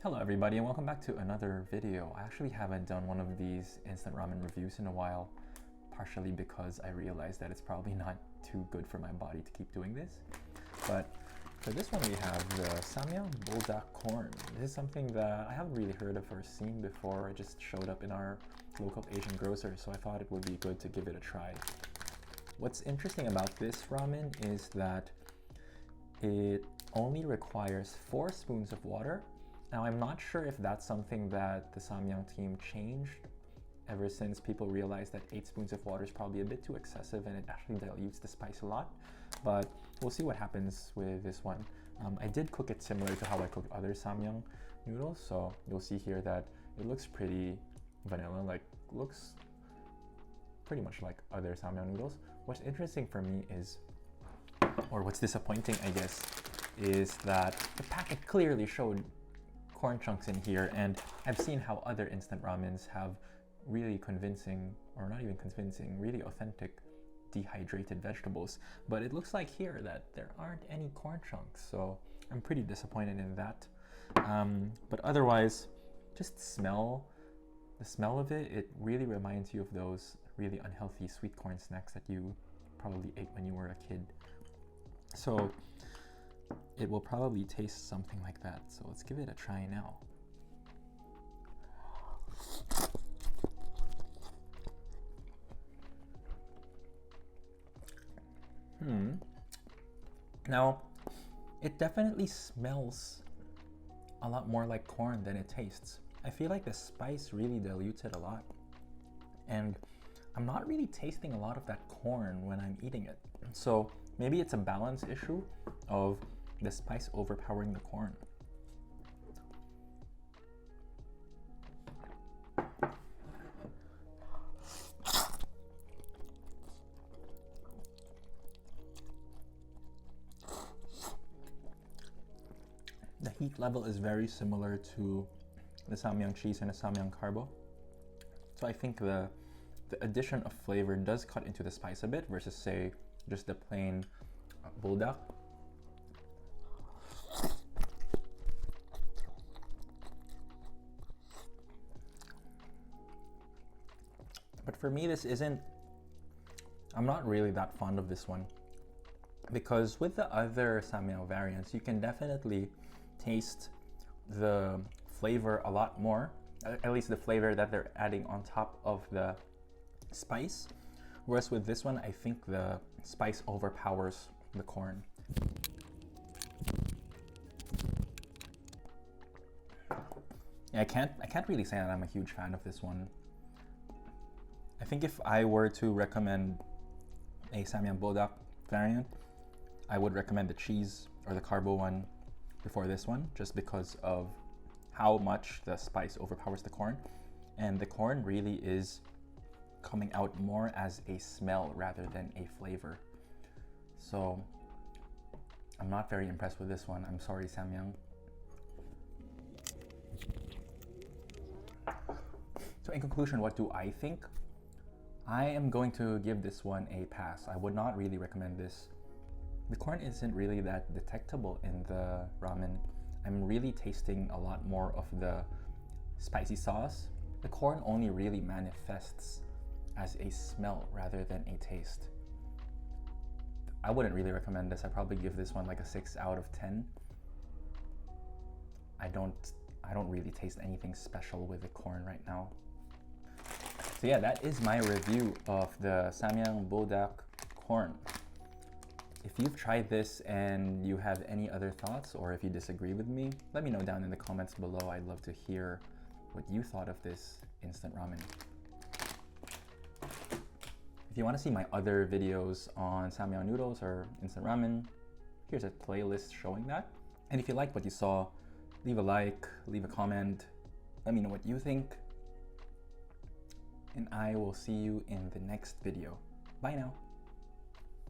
Hello everybody and welcome back to another video. I actually haven't done one of these instant ramen reviews in a while, partially because I realized that it's probably not too good for my body to keep doing this. But for this one we have the Samyang Buldak Corn. This is something that I haven't really heard of or seen before. It just showed up in our local Asian grocer, so I thought it would be good to give it a try. What's interesting about this ramen is that it only requires 4 spoons of water. Now, I'm not sure if that's something that the Samyang team changed ever since people realized that 8 spoons of water is probably a bit too excessive and it actually dilutes the spice a lot. But we'll see what happens with this one. I did cook it similar to how I cook other Samyang noodles, so you'll see here that it looks pretty vanilla, like looks pretty much like other Samyang noodles. What's interesting for me is, or what's disappointing I guess, is that the packet clearly showed corn chunks in here, and I've seen how other instant ramens have really convincing, or not even convincing, really authentic dehydrated vegetables, but it looks like here that there aren't any corn chunks, so I'm pretty disappointed in that. But otherwise, just the smell of it, it really reminds you of those really unhealthy sweet corn snacks that you probably ate when you were a kid. So it will probably taste something like that. So let's give it a try now. Now, it definitely smells a lot more like corn than it tastes. I feel like the spice really dilutes it a lot. And I'm not really tasting a lot of that corn when I'm eating it. So maybe it's a balance issue of the spice overpowering the corn. The heat level is very similar to the Samyang cheese and the Samyang carbo. So I think the addition of flavor does cut into the spice a bit versus, say, just the plain buldak. But for me, I'm not really that fond of this one, because with the other Samyang variants, you can definitely taste the flavor a lot more, at least the flavor that they're adding on top of the spice. Whereas with this one, I think the spice overpowers the corn. Yeah, I can't really say that I'm a huge fan of this one. I think if I were to recommend a Samyang Buldak variant, I would recommend the cheese or the carbo one before this one, just because of how much the spice overpowers the corn. And the corn really is coming out more as a smell rather than a flavor. So I'm not very impressed with this one. I'm sorry, Samyang. So in conclusion, what do I think? I am going to give this one a pass. I would not really recommend this. The corn isn't really that detectable in the ramen. I'm really tasting a lot more of the spicy sauce. The corn only really manifests as a smell rather than a taste. I wouldn't really recommend this. I'd probably give this one like a 6 out of 10. I don't really taste anything special with the corn right now. So yeah, that is my review of the Samyang Buldak Corn. If you've tried this and you have any other thoughts, or if you disagree with me, let me know down in the comments below. I'd love to hear what you thought of this instant ramen. If you want to see my other videos on Samyang noodles or instant ramen, here's a playlist showing that. And if you liked what you saw, leave a like, leave a comment, let me know what you think. And I will see you in the next video. Bye now.